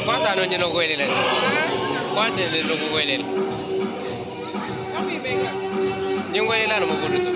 Kwanza anonje no kweli leo. Kwanza ndio no kweli. Kami bega. Nyongo ile la no mukudu tu.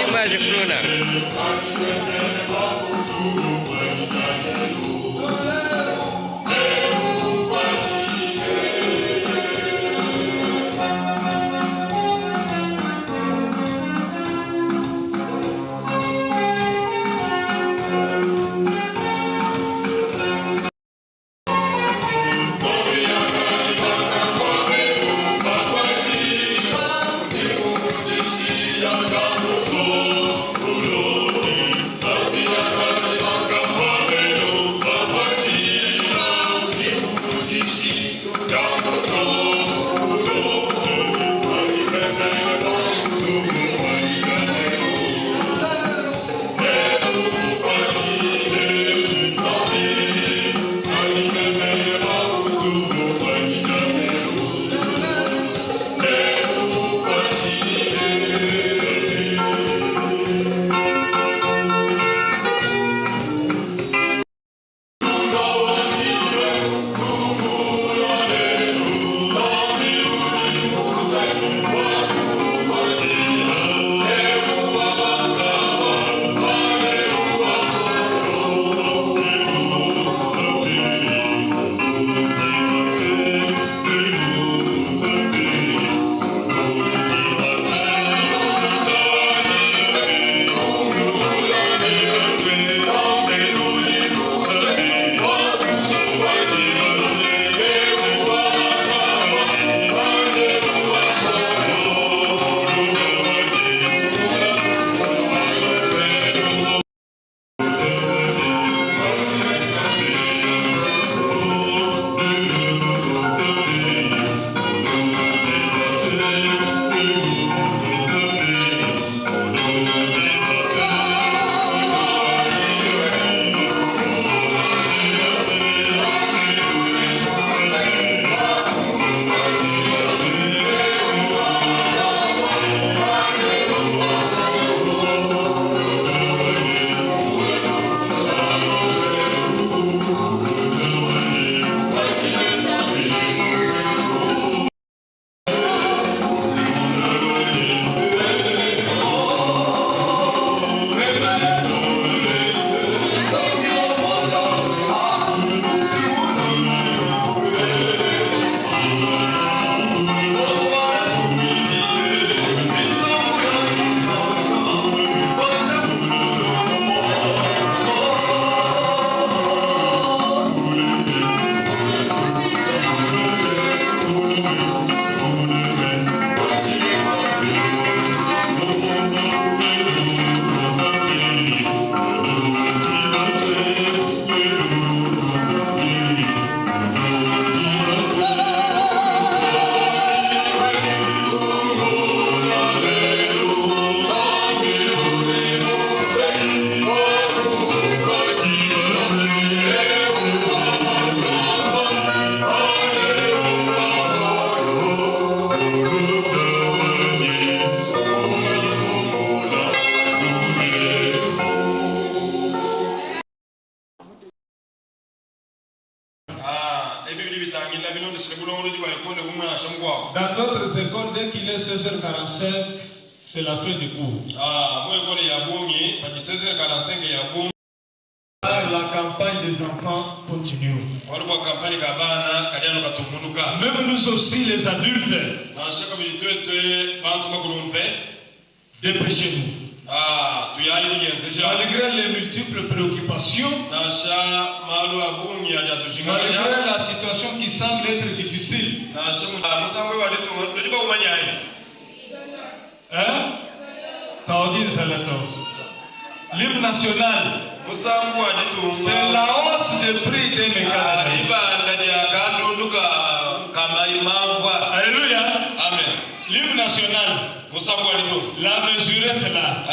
Imagem Fluna. écoles, dès qu'il est 16h45, c'est la fin du cours. La campagne des enfants continue. Même nous aussi, les adultes, dépêchez-nous. Malgré les multiples préoccupations, malgré la situation qui semble être difficile, l'hymne national, c'est la hausse des prix des mécanismes. Alléluia. Amen. L'hymne national, la mesurette là,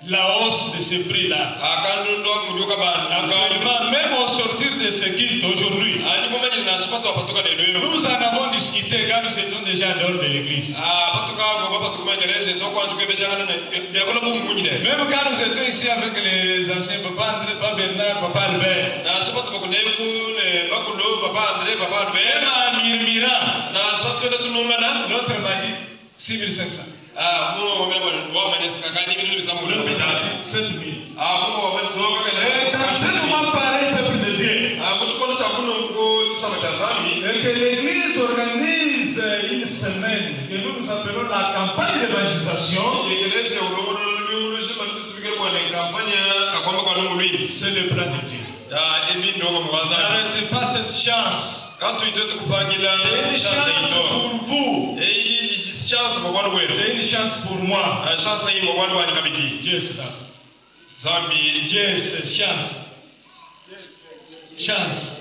la hausse de ces prix là. Actuellement, même au sortir de ce guide aujourd'hui, nous en avons discuté quand nous étions déjà dehors de l'église. Même quand nous étions ici avec les anciens, Papa André, Papa Bernard, Papa Albert, même à Mirmira, l'autre m'a dit 6500. 7000. Dans ce moment pareil, peuple de Dieu, et que l'église organise une semaine que nous appelons la campagne d'évangélisation, c'est le plan de Dieu. N'arrêtez pas cette chance. C'est une chance pour vous. C'est une chance pour moi. Dieu c'est là. Dieu c'est chance. Chance.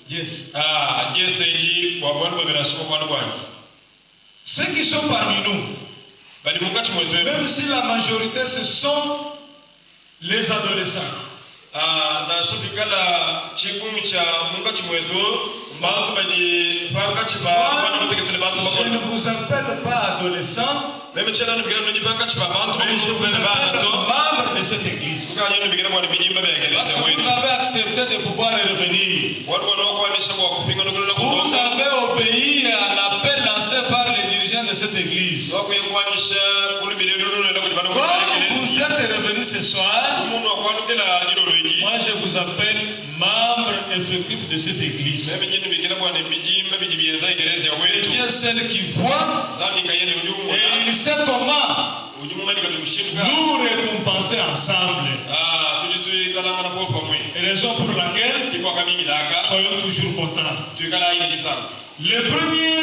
Yes. Ceux qui sont parmi nous, même si la majorité ce sont les adolescents. Je ne vous appelle pas adolescent, mais je vous appelle membre de cette église. Parce que vous avez accepté de pouvoir revenir. Vous avez obéi à l'appel lancé par les dirigeants de cette église. Comme vous êtes revenus ce soir, moi je vous appelle membre effectif de cette église. C'est Dieu seul qui voit et il sait comment nous récompenser ensemble. Raison pour laquelle soyons toujours contents. Le premier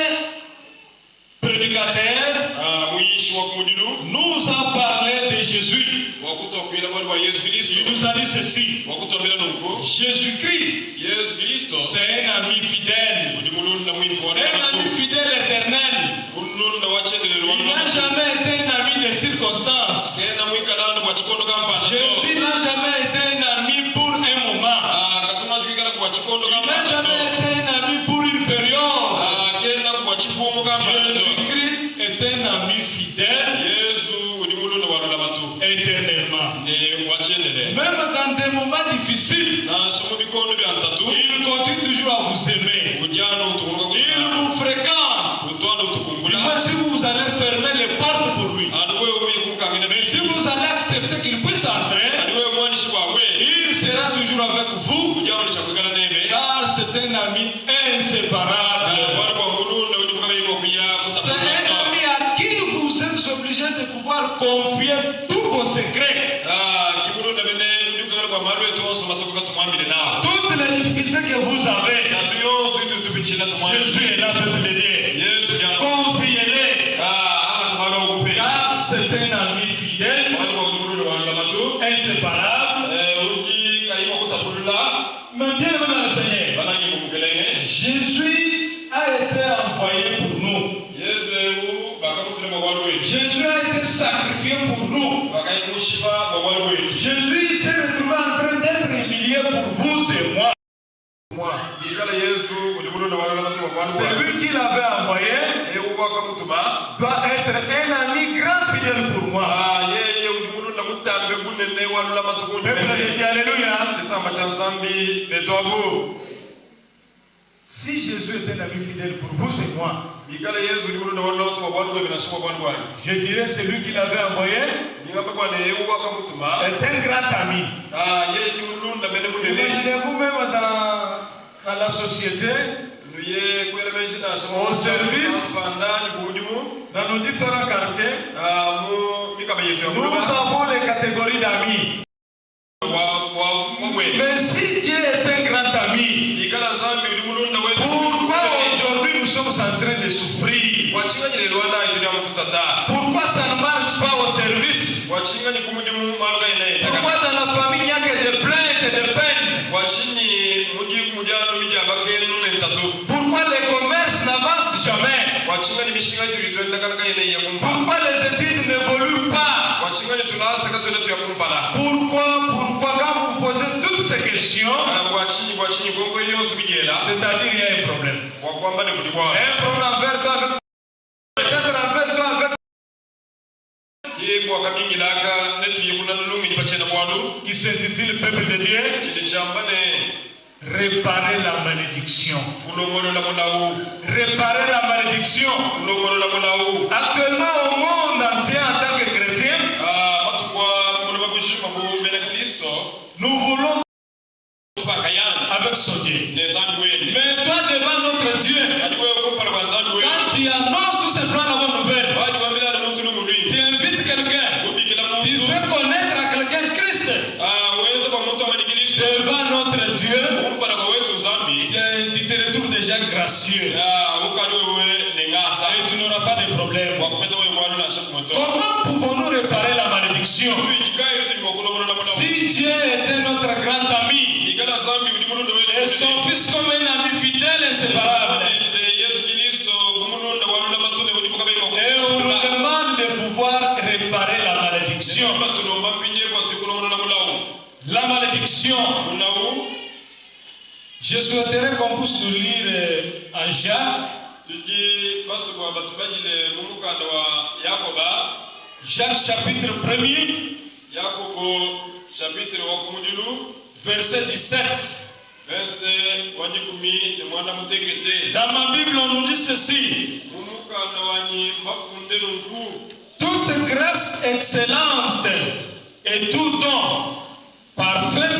prédicateur nous a parlé de Jésus. Il nous a dit ceci: Jésus-Christ, c'est un ami fidèle, éternel. Il n'a jamais été un ami de circonstances. Jésus n'a jamais été un ami pour un moment. Il n'a jamais été un ami pour une période. Jésus-Christ est un ami fidèle éternellement. Même dans des moments difficiles, il continue toujours à vous aimer. Il vous fréquente. Mais si vous allez fermer les portes pour lui, mais si vous allez accepter qu'il puisse entrer, il sera toujours avec vous, car c'est un ami inséparable. C'est un ami à qui vous êtes obligé de pouvoir confier tous vos secrets. Toutes les difficultés que vous avez, Jésus est là, peuple de Dieu. Confiez-les. Car c'est un ami fidèle, inséparable. Mais bien aimé dans le Seigneur, Jésus a été envoyé pour nous. Jésus a été sacrifié pour nous. Jésus s'est retrouvé en train d'être humilié pour vous et moi. Celui qui l'avait envoyé doit être un ami grand fidèle pour moi. Peuple de Dieu, alléluia. Si Jésus est un ami fidèle pour vous, c'est moi. Je dirais celui qui l'avait envoyé est un grand ami. Imaginez-vous même dans la société, au service, dans nos différents quartiers, nous avons les catégories d'amis. Mais si Dieu est un grand ami, pourquoi aujourd'hui nous sommes en train de souffrir? Pourquoi ça ne marche pas au service? Pourquoi dans la famille il n'y a que des plaintes et des peines? Pourquoi les commerces n'avancent jamais? Pourquoi les études n'évoluent pas? Pourquoi quand vous posez toutes ces questions, c'est-à-dire il y a un problème. Un problème envers toi, peut-être envers toi, qui s'intitule Peuple de Dieu. Réparer la malédiction. Réparer la malédiction. Actuellement au monde entier en tant que chrétien, nous voulons avec son Dieu. Mais toi devant notre Dieu, quand tu annonces tout simplement la bonne nouvelle, tu invites quelqu'un, tu fais connaître à quelqu'un Christ devant notre Dieu, tu te retrouves déjà gracieux et tu n'auras pas de problème. Comment pouvons-nous réparer la malédiction? Si Dieu était notre grand ami et son fils comme un ami fidèle et inséparable, et on nous demande de pouvoir réparer la malédiction. La malédiction, je souhaiterais qu'on puisse nous lire en Jacques. Jacques chapitre 1er, verset 17. Dans ma Bible, on nous dit ceci: toute grâce excellente et tout don parfait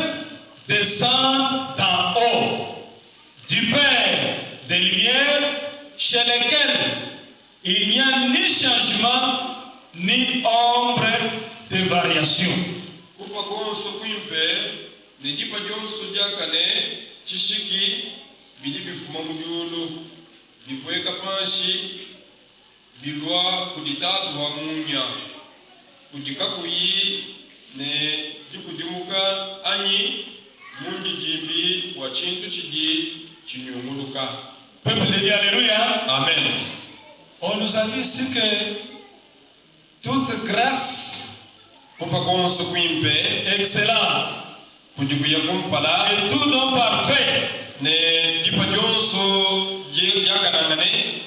descend d'en haut, du Père des Lumières, chez lesquels il n'y a ni changement ni ombre de variation. Peuple de Dieu, alléluia. Amen. On nous a dit ici que toute grâce excellente et tout don parfait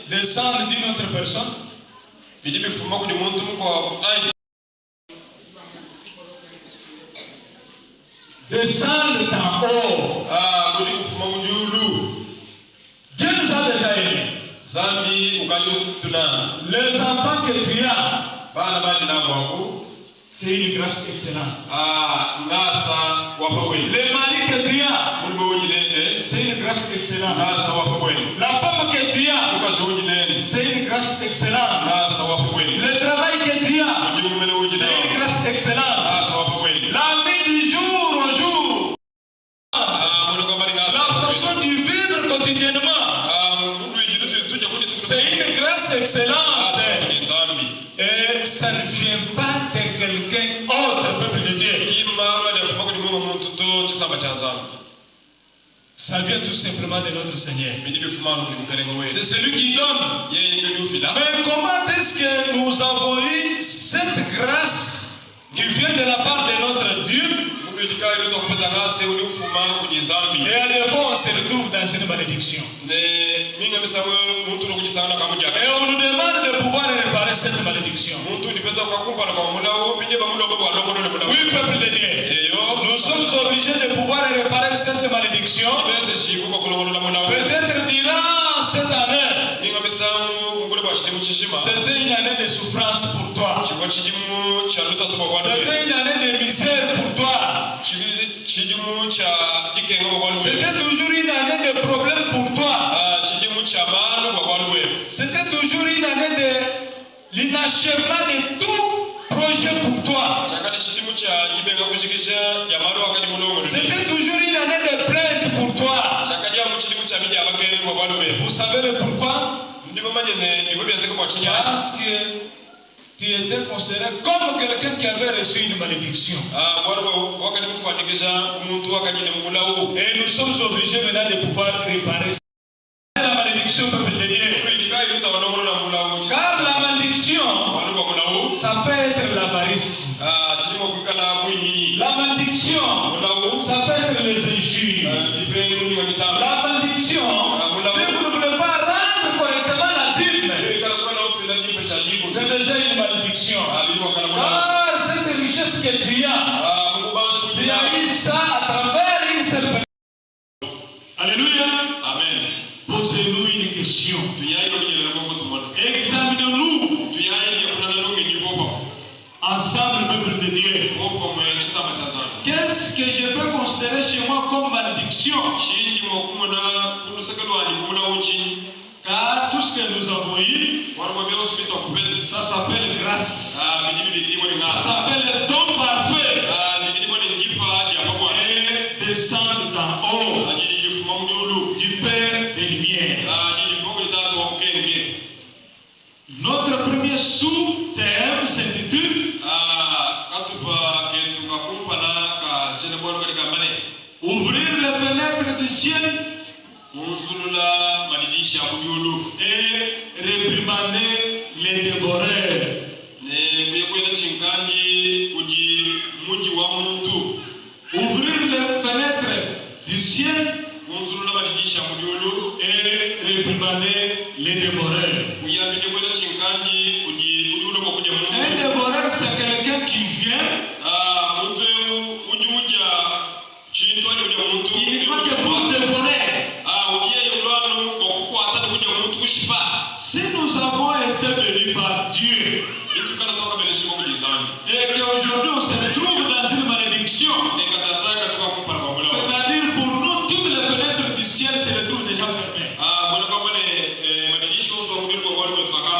descend d'une autre personne. Descendre d'en haut. Dieu nous a déjà aimés. Les enfants que tu as, c'est une grâce excellente. Les maris que tu as, c'est une grâce excellente. La femme que tu as, c'est une grâce excellente. Le travail que tu as, c'est une grâce excellente. La vie du jour au jour, la façon de vivre quotidiennement, c'est une grâce excellente. Et ça ne vient pas de quelqu'un autre, peuple de Dieu. Ça vient tout simplement de notre Seigneur. C'est celui qui donne. Mais comment est-ce que nous avons eu cette grâce qui vient de la part de notre Dieu? Et à défaut, on se retrouve dans une malédiction. Et on nous demande de pouvoir réparer cette malédiction. Oui, peuple de Dieu. Nous sommes obligés de pouvoir réparer cette malédiction. Peut-être durant cette année, c'était une année de souffrance pour toi. C'était une année de misère pour toi. C'était toujours une année de problème pour toi. C'était toujours une année de l'inachèvement de tout projet pour toi. C'était toujours une année de plainte pour toi. Vous savez le pourquoi? Parce que tu étais considéré comme quelqu'un qui avait reçu une malédiction. Et nous sommes obligés maintenant de pouvoir réparer la malédiction, peuple de Dieu. Car la malédiction, ça peut être l'avarice. La malédiction, ça peut être les injures. La malédiction, si vous ne voulez pas rendre correctement la dîme, c'est déjà une malédiction. Ah, cette richesse que tu as, tu as eu ça à travers une seule. Alléluia. Amen. Posez-nous une question. Examinons-nous ensemble, peuple de Dieu. Qu'est-ce que je peux considérer chez moi comme malédiction? Car tout ce que nous avons eu, ça s'appelle grâce. Ça s'appelle don parfait. Et descendre d'en haut du Père des Lumières. Notre premier sous-thème s'intitule ouvrir les fenêtres du ciel et réprimander les dévoreurs. Ouvrir les fenêtres du ciel et réprimander les dévoreurs. Un dévoreur, c'est quelqu'un qui vient. Il n'est pas que pour dévorer. Si nous avons été bénis par Dieu et qu'aujourd'hui on se retrouve dans une malédiction, c'est-à-dire pour nous toutes les fenêtres du ciel se retrouvent déjà fermées.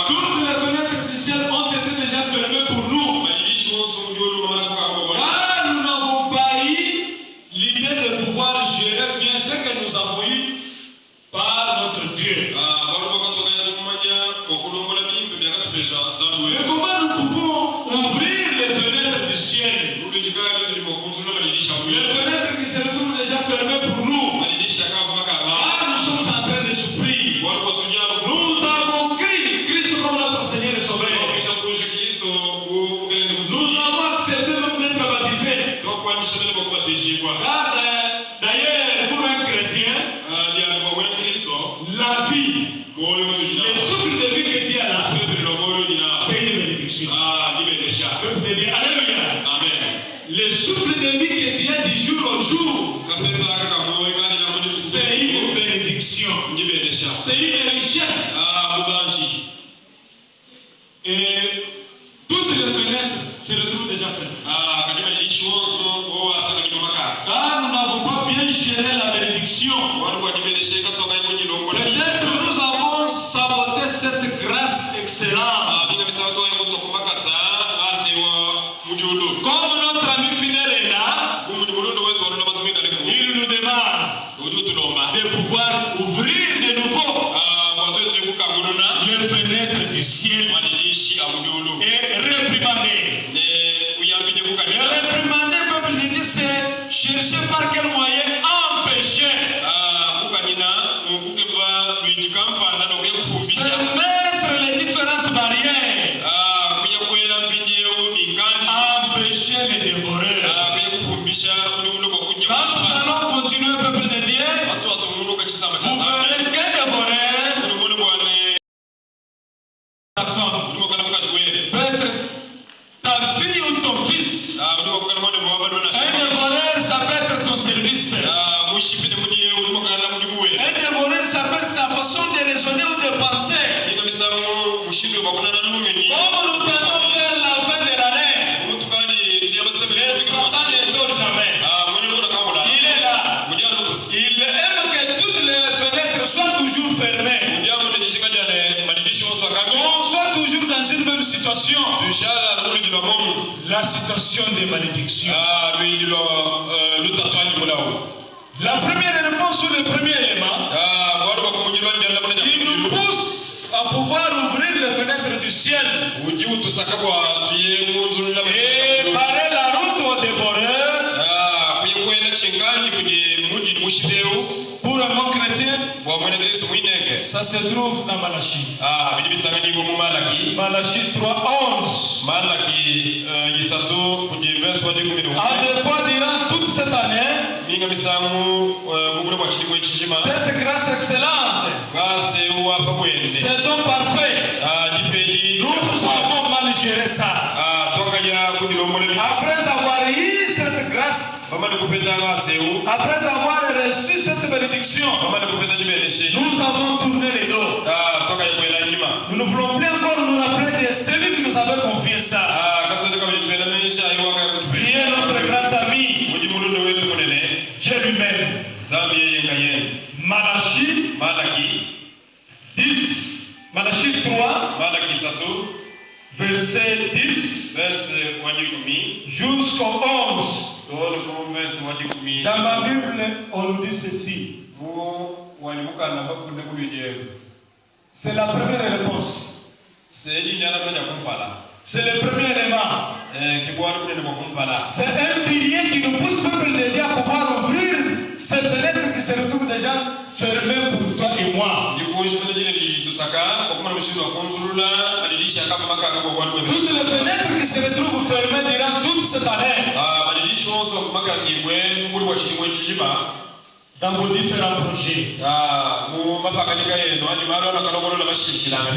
Toutes les fenêtres du ciel ont été déjà fermées pour nous. Car nous n'avons pas eu l'idée de pouvoir gérer bien ce que nous avons eu par notre Dieu. Mais comment nous pouvons ouvrir les fenêtres du ciel? Les fenêtres qui se retrouvent déjà fermées pour nous. Car nous sommes en train de souffrir. Nous avons crié Christ comme notre Seigneur et Sauveur. Nous avons accepté même d'être baptisés. Car d'ailleurs, pour un chrétien, la vie, le souffle de vie que Dieu a là, c'est une bénédiction. Alléluia. Amen. Le souffle de vie que Dieu a du jour au jour, c'est une bénédiction. C'est une richesse. Et toutes les fenêtres se retrouvent déjà fermées. Car nous n'avons pas bien géré la bénédiction. Peut-être nous avons saboté cette grâce excellente. Comme notre ami fidèle est là, il nous demande de pouvoir ouvrir de nouveau les fenêtres du ciel et réprimander. Réprimander, peuple de Dieu, c'est chercher par quel moyen empêcher. C'est mettre les différentes barrières. Empêcher les dévoreurs. Quand nous allons continuer, peuple de Dieu, vous verrez qu'un dévoreur, ta femme, peut être ta fille ou ton fils. Un dévoreur, ça On soit toujours dans une même situation. La situation des malédictions. La première réponse ou le premier élément, il nous pousse à pouvoir ouvrir les fenêtres du ciel et barrer la route aux dévoreurs. Pour un bon chrétien, ça se trouve dans Malachie. Malachie 3:11. À deux fois durant toute cette année, cette grâce excellente, c'est donc parfait. Nous avons mal géré ça. Après avoir eu cette grâce, après avoir reçu cette bénédiction, nous avons tourné les dos. Nous ne voulons plus encore nous rappeler de celui qui nous avait confié ça. Priez notre grand ami, Dieu lui-même. Malachie 10, Malachie 3, verset 10 jusqu'au 11. Dans ma Bible, on nous dit ceci. C'est la première réponse. C'est le premier élément. C'est un pilier qui nous pousse, peuple de Dieu, à pouvoir ouvrir ces fenêtres qui se retrouvent déjà fermées pour toi et moi. Toutes les fenêtres qui se retrouvent fermées durant toute cette année. Dans vos différents projets.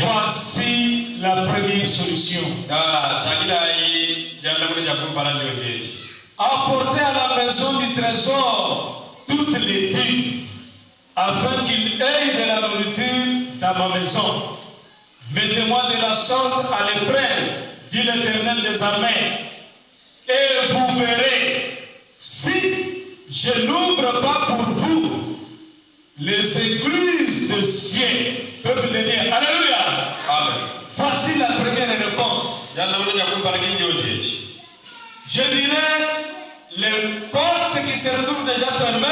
Voici la première solution. Apportez à la maison du trésor toutes les dîmes, afin qu'il ait de la nourriture dans ma maison. Mettez-moi de la sorte à l'épreuve, dit l'Éternel des armées, et vous verrez si je n'ouvre pas pour vous les écluses de ciel. Peuple de Dieu. Alléluia. Amen. Voici la première réponse. Je dirais les portes qui se retrouvent déjà fermées.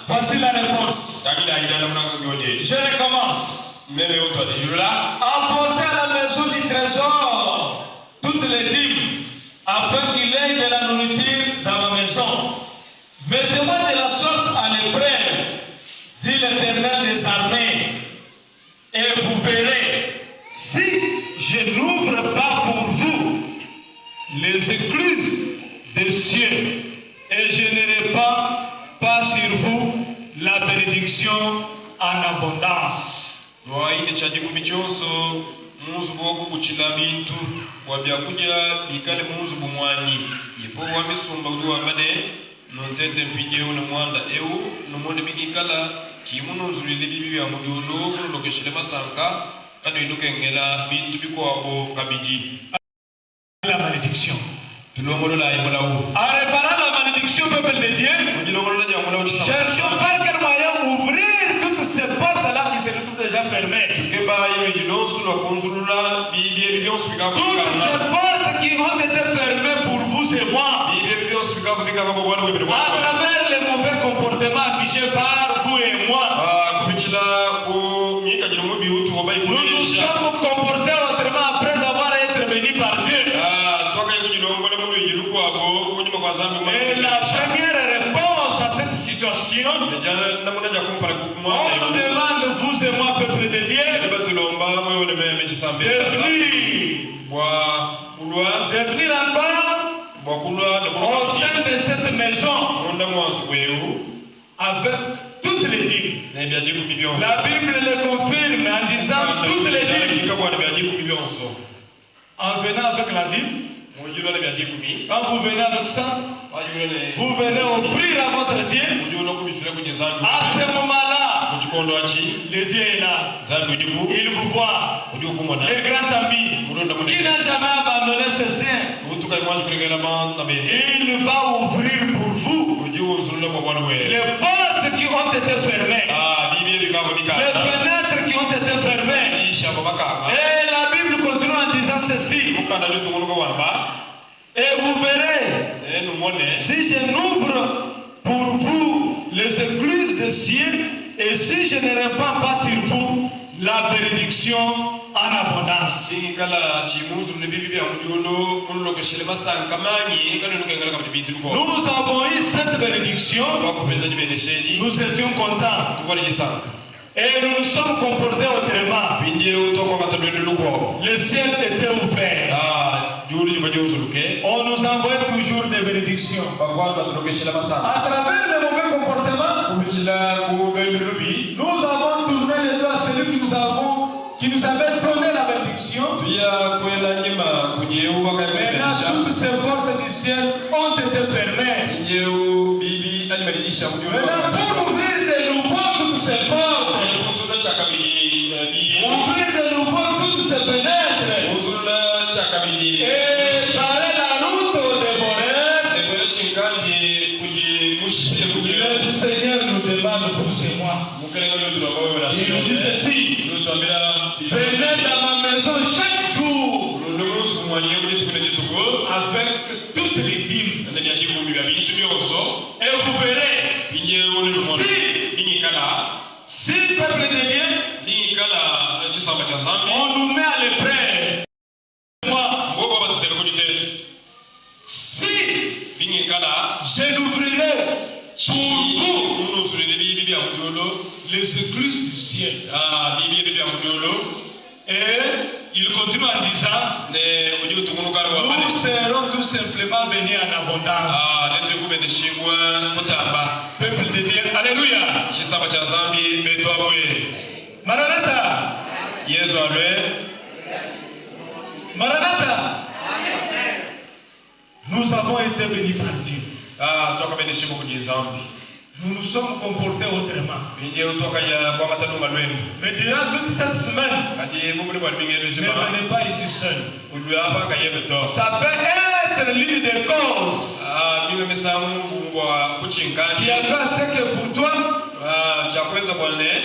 Voici la réponse. Je recommence. Apportez à la maison du trésor toutes les dîmes, afin qu'il ait de la nourriture dans ma maison. Mettez-moi de la sorte à l'épreuve, dit l'Éternel des armées, et vous verrez si je n'ouvre pas pour vous les écluses des cieux, et je ne répands pas sur vous la bénédiction en abondance. Muzubu wokukuchila bintu wabyakuja bikale muzubu mwani yepo wamisumba uduwambane nontete mpinjewu na mwanda ewu nomone bikikala kimuno nzulile bibi bya mudundo kulokeshele masanka kano inuke ngela bintu bikuwabo kabiji. La malédiction. À réparer la malédiction, peuple de Dieu, cherchons par quel moyen ouvrir toutes ces portes-là qui se retrouvent déjà fermées. Toutes ces portes qui ont été fermées pour vous et moi, à travers les mauvais comportements affichés par vous et moi. Nous nous sommes comportés autrement après avoir été bénis par Dieu. Et la première réponse à cette situation, on nous demande, vous et moi, peuple de Dieu, de venir encore au sein de cette maison avec toutes les dîmes. La Bible le confirme en disant toutes les dîmes. En venant avec la dîme, quand vous venez avec ça, vous venez offrir à votre Dieu. À ce moment-là, le Dieu est là. Il vous voit. Le grand ami qui n'a jamais abandonné ses siens, il va ouvrir pour vous les portes qui ont été fermées. fenêtres qui ont été fermées. Et la Bible continue en disant ceci. Et vous verrez, si je n'ouvre pour vous les écluses des cieux, et si je ne répands pas sur vous la bénédiction en abondance. Nous avons eu cette bénédiction, nous étions contents. Et nous nous sommes comportés autrement. Le ciel était ouvert. On nous envoie toujours des bénédictions. À travers le mauvais comportement, nous avons tourné les doigts à celui qui nous avait donné la bénédiction. Maintenant, toutes ces portes du ciel ont été fermées. Maintenant, pour ouvrir de nouveau toutes ces portes, ouvrir de nouveau toutes ces fenêtres, et barrer la route aux dévoreurs, le Seigneur nous demande, vous et moi. Il nous dit ceci: venez dans ma maison chaque jour avec toutes les dîmes, et vous verrez si peuple de Dieu, on nous met à l'épreuve. Si je l'ouvrirai pour vous les écluses du ciel. Et il continue en disant, nous serons tout simplement bénis en abondance. Peuple de Dieu, alléluia. Maranatha. Maranatha. Nous avons été bénis par Dieu. Nous nous sommes comportés autrement. Mais durant toute cette semaine, ne venez pas ici seul. Ça peut être l'une des causes qui a fait ce que pour toi,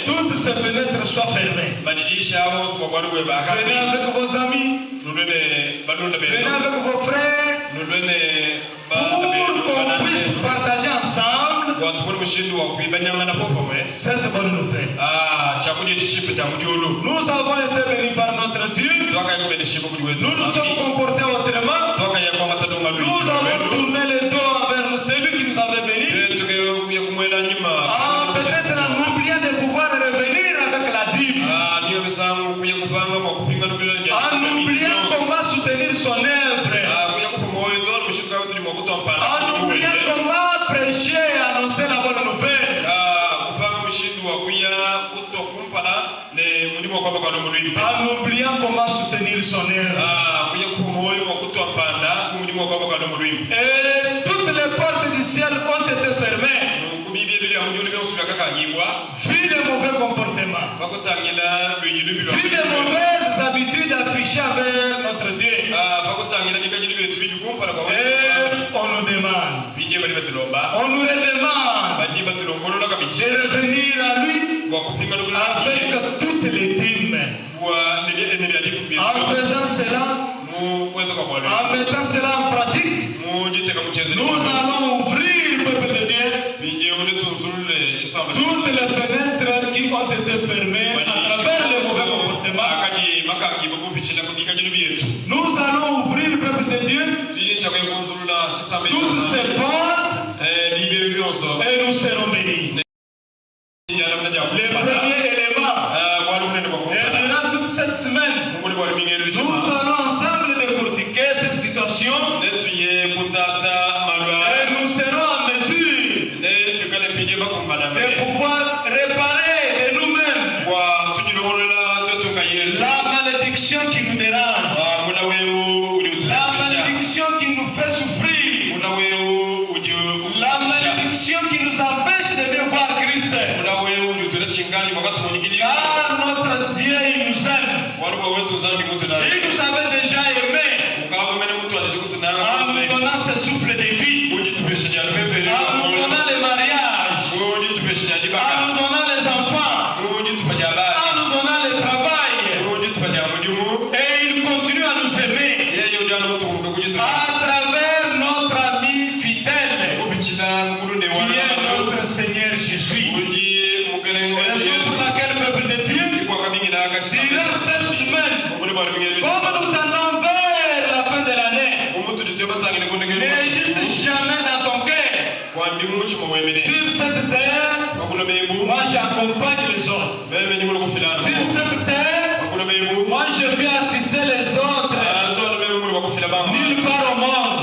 toutes ces fenêtres soient fermées. Venez avec vos amis, venez avec vos frères, pour qu'on puisse partager ensemble cette bonne nouvelle. Nous avons été bénis par notre Dieu. Nous nous sommes comportés autrement. Nous avons tourné les dos vers celui qui nous avait bénis. Peut-être en oubliant de pouvoir revenir avec la dîme. En oubliant comment soutenir son œuvre. En oubliant comment prêcher et annoncer la bonne nouvelle. En oubliant comment soutenir son œuvre. Et toutes les portes du ciel ont été fermées. Vu le mauvais comportement, vu les mauvaises habitudes affichées avec notre Dieu, et on nous demande, on nous redemande de revenir à lui avec toutes les dîmes. En faisant cela, en mettant cela en pratique, nous allons ouvrir, peuple de Dieu, toutes les fenêtres qui ont été fermées à travers le mauvais comportement. Nous allons ouvrir, peuple de Dieu, toutes ces portes et nous serons bénis. Le premier élément, et durant toute cette semaine, nous allons ensemble décortiquer cette situation et nous serons en mesure de pouvoir réparer de nous-mêmes la malédiction qui nous dérange, la malédiction qui nous fait souffrir, la malédiction qui nous empêche de bien voir Christ. Car notre Dieu, il nous aime. Il nous avait déjà aimés en nous donnant ce souffle de vie, en nous donnant le mariage, en nous donnant les enfants, en accompagne les autres. S'ils se taisent, moi je vais assister les autres. Nulle part au monde.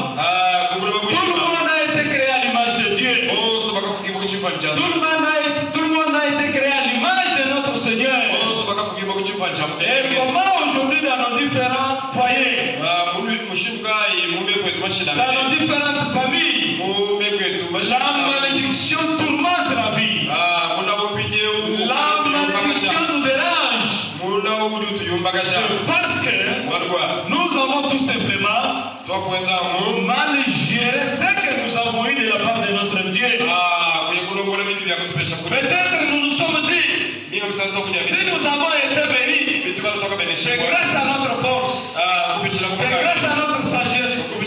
Tout le monde a été créé à l'image de Dieu. Tout le monde a été créé à l'image de notre Seigneur. Et comment aujourd'hui dans nos différents foyers, dans nos différentes familles, la malédiction tourmente la vie. La malédiction nous dérange. C'est parce que nous avons tout simplement mal géré ce que nous avons eu de la part de notre Dieu. Peut-être nous nous sommes dit, si nous avons été bénis, c'est grâce à notre force, c'est grâce à notre sagesse,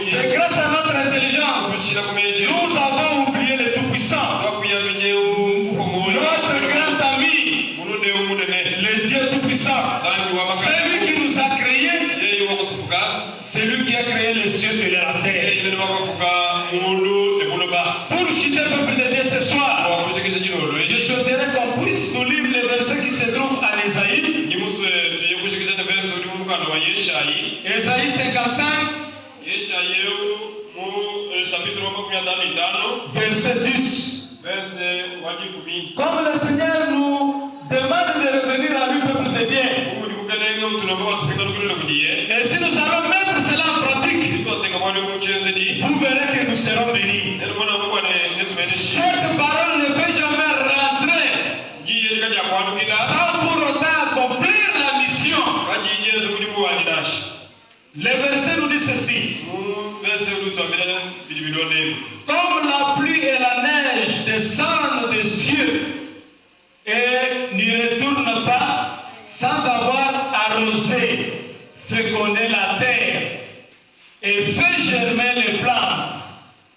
c'est grâce à notre intelligence. Nous avons oublié le Tout-Puissant, notre grand ami, le Dieu Tout-Puissant. C'est lui qui nous a créés, c'est lui qui a créé les cieux et la terre. Pour citer le peuple de Dieu ce soir, je souhaiterais qu'on puisse nous lire les versets qui se trouvent à Ésaïe. Ésaïe 55, verset 10. Comme le Seigneur nous demande de revenir à lui, peuple de Dieu. Et si nous allons mettre cela en pratique, vous verrez que nous serons bénis. Cette parole ne peut jamais rentrer sans pour autant accomplir la mission. Le verset nous dit ceci. Comme la pluie et la neige descendent des cieux et n'y retournent pas sans avoir arrosé, fécondé la terre et fait germer les plantes,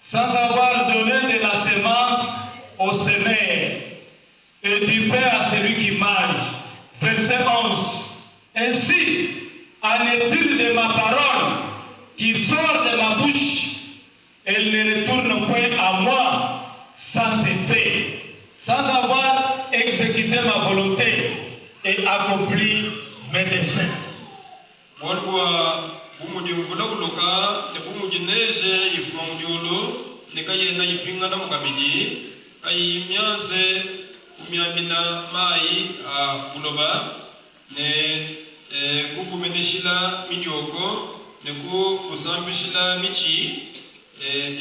sans avoir donné de la semence au semeur et du pain à celui qui mange. Verset 11. Ainsi, en étude de ma parole qui sort de ma bouche, elle ne retourne point à moi sans effet, sans avoir exécuté ma volonté et accompli mes desseins. kukumeneshila midyoko neku kusambishila michi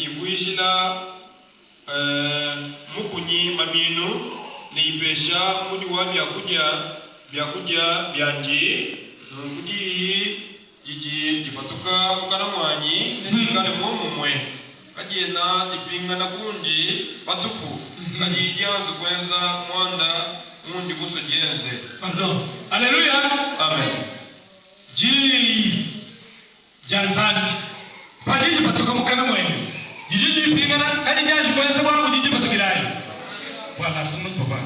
ivuishila mukunyi maminu neipesha mudi wa byakudya byanji nokudi jiji jipatuka mukana mwanyi nekikale momumwe kajena ipingana kundi patuku kadi janzu kwenza mwanda mundi kusojenze. Pardon. Alléluia. Amen. Ji janzani padiji patuka mukana mwenye jiji pingana kadi janzu kwenza mwangu jiji patukilai. Voilà, tout le monde papa.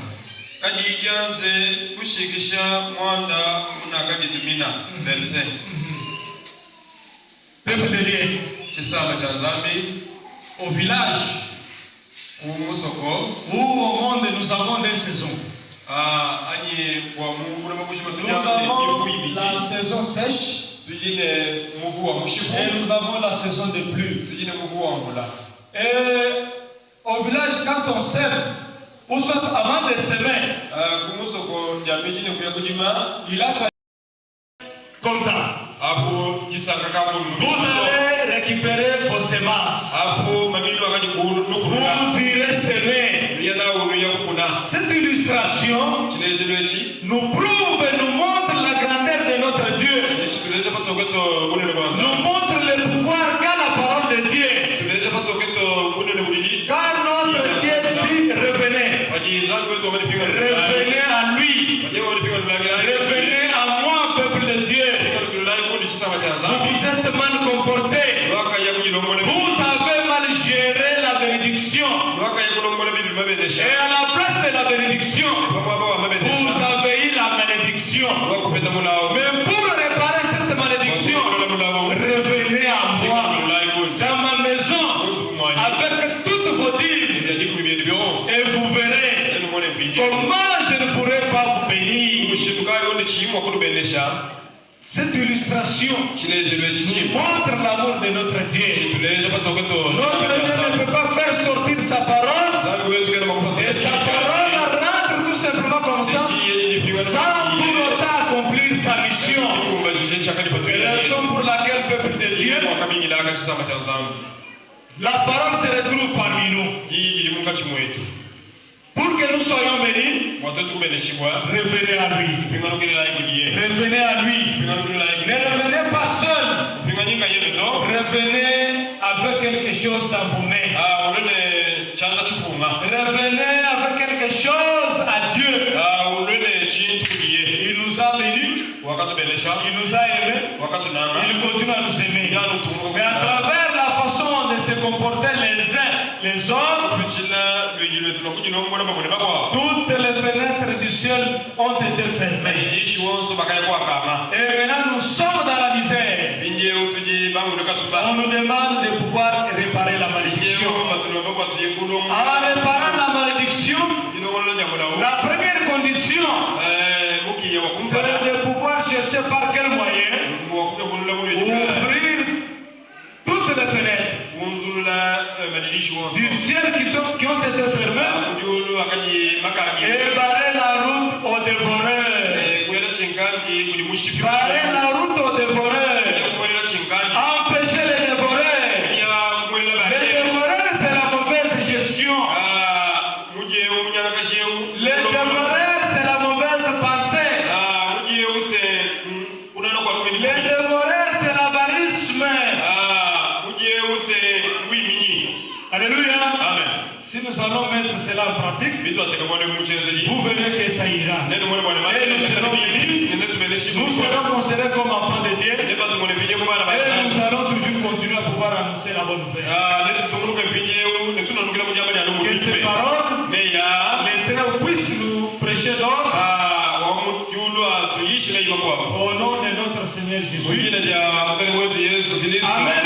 Kadi janze kushikisha mwanda unakadi tumina verset. Peuple de Dieu, chisama cha Nzambi au village ou au monde nous avons des saisons. Nous avons la saison sèche et nous avons la saison de pluie. Et au village, quand on sème, ou soit avant de semer, il a fallu content. Vous allez récupérer vos semences. Vous irez semer. Cette illustration nous prouve et nous montre la grandeur de notre Dieu. Nous montre le pouvoir qu'a la parole de Dieu. Quand notre Dieu dit revenez, revenez à lui, revenez à moi, peuple de Dieu. Vous êtes mal comporté. Vous avez mal géré la bénédiction. Et à la place de la bénédiction, vous avez eu la malédiction. Cette illustration montre l'amour de notre Dieu. Notre Dieu ne peut pas faire sortir sa parole. Et sa parole rentre tout simplement comme ça, sans pour autant accomplir sa mission. Et la raison pour laquelle le peuple de Dieu, la parole se retrouve parmi nous. Pour que nous soyons bénis, revenez à lui. Revenez à lui. Ne revenez pas seul. Revenez avec quelque chose dans vos mains. Revenez avec quelque chose à Dieu. Il nous a bénis. Il nous a aimés. Il continue à nous aimer. Et à travers la façon de se comporter les uns les autres, toutes les fenêtres du ciel ont été fermées. Et maintenant nous sommes dans la misère. On nous demande de pouvoir réparer la malédiction. En réparant la malédiction, la première condition serait de pouvoir chercher par quel moyen ouvrir toutes les fenêtres du ciel qui ont été fermées et barrer la route aux dévoreurs. Barrer la route aux dévoreurs. Empêcher les dévoreurs. Les dévoreurs, c'est la mauvaise gestion. Les dévoreurs, c'est la mauvaise pensée. Les dévoreurs, c'est l'avarisme. Alléluia. Amen. Si nous allons mettre cela en pratique, vous verrez que ça ira. Et nous serons bénis. Nous serons considérés comme enfants de Dieu. Et nous allons toujours continuer à pouvoir annoncer la bonne nouvelle. Que ces paroles, les traits puissent nous prêcher d'or. Au nom de notre Seigneur Jésus. Amen.